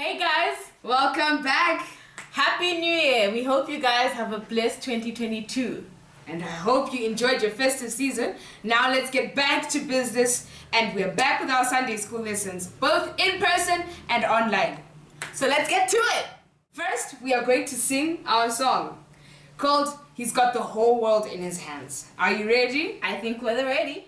Hey guys, Welcome back, Happy New Year! We hope you guys have a blessed 2022. and I hope you enjoyed your festive season. Now let's get back to business, and we're back with our Sunday school lessons, both in person and online. So let's get to it! First, we are going to sing our song called He's Got the Whole World in His Hands. Are you ready? I think we're ready.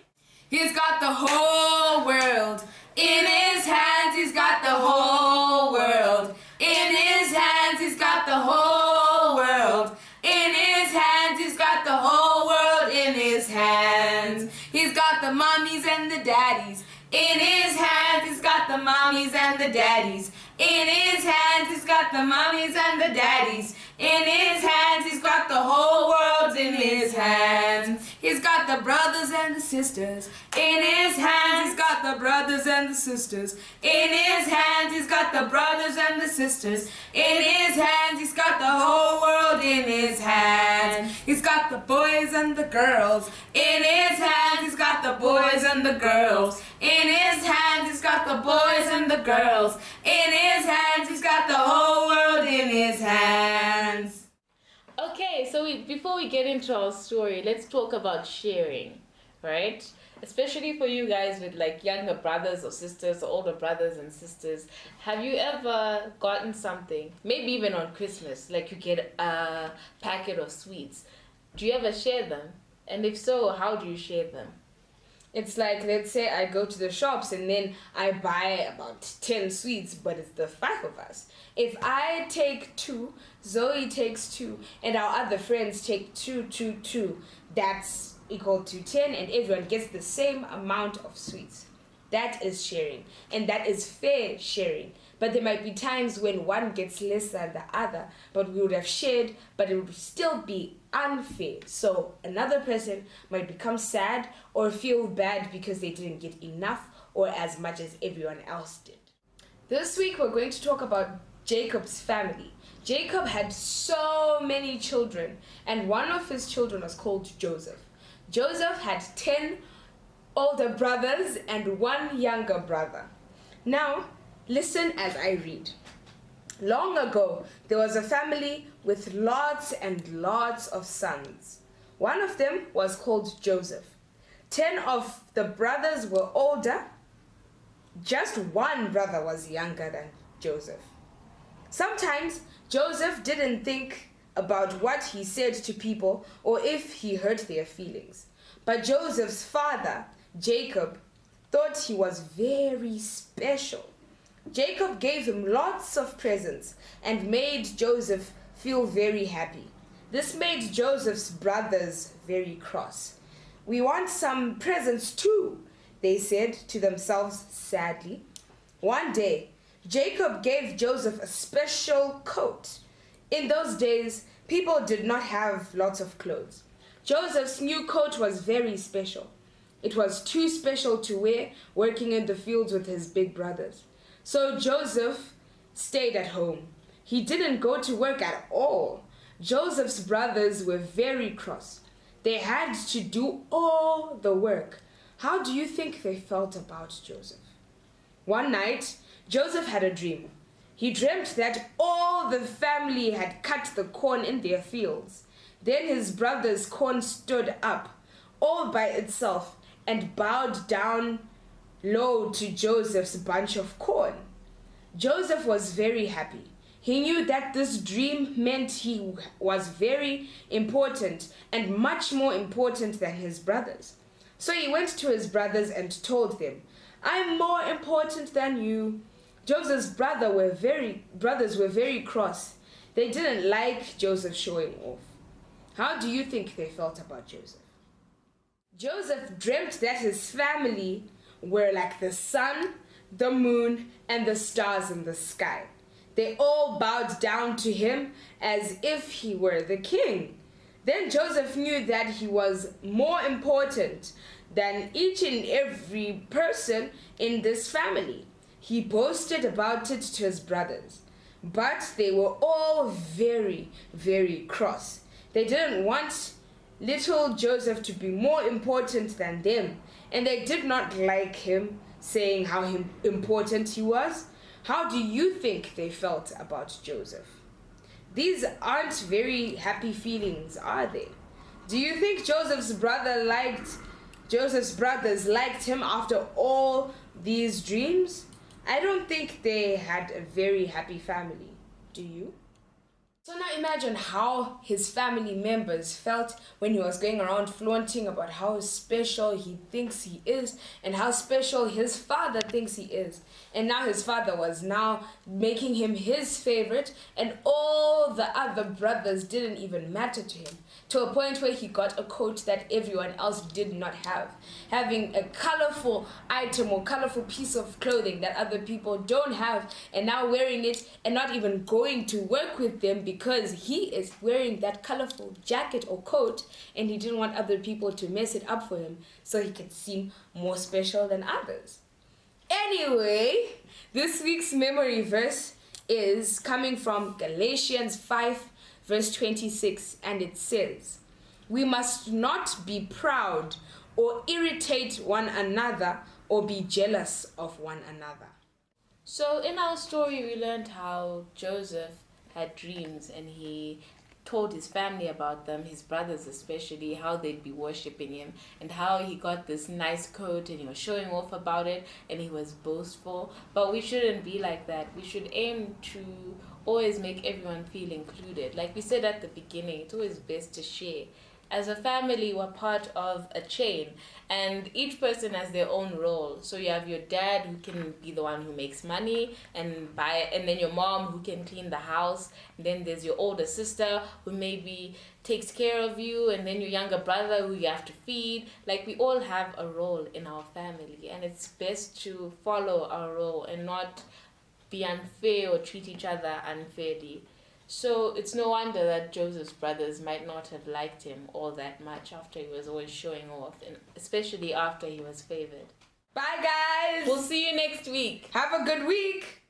He's got the whole world in his hands. He's got the whole world in his hands. He's got the whole world in his hands. He's got the whole world in his hands. He's got the mommies and the daddies in his hands. He's got the mommies and the daddies in his hands. He's got the mommies and the daddies in his hands. He's got the whole world in his hands. He's got the brothers and the sisters in his hands. He's got the brothers and the sisters in his hands. He's got the brothers and the sisters in his hands. He's got the whole world in his hands. He's got the boys and the girls in his hands. He's got the boys and the girls in his hands. He's got the boys and the girls in his hands. He's got the whole world in his hands. Okay, so before we get into our story, let's talk about sharing, right? Especially for you guys with like younger brothers or sisters or older brothers and sisters. Have you ever gotten something, maybe even on Christmas, like you get a packet of sweets? Do you ever share them? And if so, how do you share them? It's like, let's say I go to the shops and then I buy about 10 sweets, but it's the 5 of us. If I take 2, Zoe takes 2, and our other friends take 2, that's equal to 10, and everyone gets the same amount of sweets. That is sharing, and that is fair sharing. But there might be times when one gets less than the other, but we would have shared, but it would still be unfair. So another person might become sad or feel bad because they didn't get enough or as much as everyone else did. This week we're going to talk about Jacob's family. Jacob had so many children, and one of his children was called Joseph. Joseph had 10 older brothers and 1 younger brother. Now, listen as I read. Long ago, there was a family with lots and lots of sons. One of them was called Joseph. 10 of the brothers were older. Just 1 brother was younger than Joseph. Sometimes Joseph didn't think about what he said to people or if he hurt their feelings. But Joseph's father, Jacob, thought he was very special. Jacob gave him lots of presents and made Joseph feel very happy. This made Joseph's brothers very cross. "We want some presents too," they said to themselves sadly. One day, Jacob gave Joseph a special coat. In those days, people did not have lots of clothes. Joseph's new coat was very special. It was too special to wear working in the fields with his big brothers. So Joseph stayed at home. He didn't go to work at all. Joseph's brothers were very cross. They had to do all the work. How do you think they felt about Joseph? One night, Joseph had a dream. He dreamt that all the family had cut the corn in their fields. Then his brother's corn stood up all by itself and bowed down low to Joseph's bunch of corn. Joseph was very happy. He knew that this dream meant he was very important and much more important than his brothers. So he went to his brothers and told them, "I'm more important than you." Joseph's brothers were very cross. They didn't like Joseph showing off. How do you think they felt about Joseph? Joseph dreamt that his family were like the sun, the moon, and the stars in the sky. They all bowed down to him as if he were the king. Then Joseph knew that he was more important than each and every person in this family. He boasted about it to his brothers, but they were all very, very cross. They didn't want little Joseph to be more important than them, and they did not like him saying how important he was. How do you think they felt about Joseph? These aren't very happy feelings, are they? Do you think Joseph's brothers liked him after all these dreams? I don't think they had a very happy family. Do you? So now imagine how his family members felt when he was going around flaunting about how special he thinks he is and how special his father thinks he is. And now his father was now making him his favorite, and all the other brothers didn't even matter to him, to a point where he got a coat that everyone else did not have. Having a colorful item or colorful piece of clothing that other people don't have, and now wearing it and not even going to work with them because he is wearing that colorful jacket or coat, and he didn't want other people to mess it up for him so he could seem more special than others. Anyway, this week's memory verse is coming from Galatians 5 verse 26, and it says, "We must not be proud or irritate one another or be jealous of one another." So in our story, we learned how Joseph had dreams and he told his family about them, his brothers especially, how they'd be worshipping him and how he got this nice coat and he was showing off about it and he was boastful. But we shouldn't be like that. We should aim to always make everyone feel included. Like we said at the beginning, it's always best to share. As a family, we're part of a chain and each person has their own role. So you have your dad who can be the one who makes money and then your mom who can clean the house, and then there's your older sister who maybe takes care of you, and then your younger brother who you have to feed. Like we all have a role in our family, and it's best to follow our role and not be unfair or treat each other unfairly. So it's no wonder that Joseph's brothers might not have liked him all that much after he was always showing off, and especially after he was favored. Bye guys! We'll see you next week. Have a good week!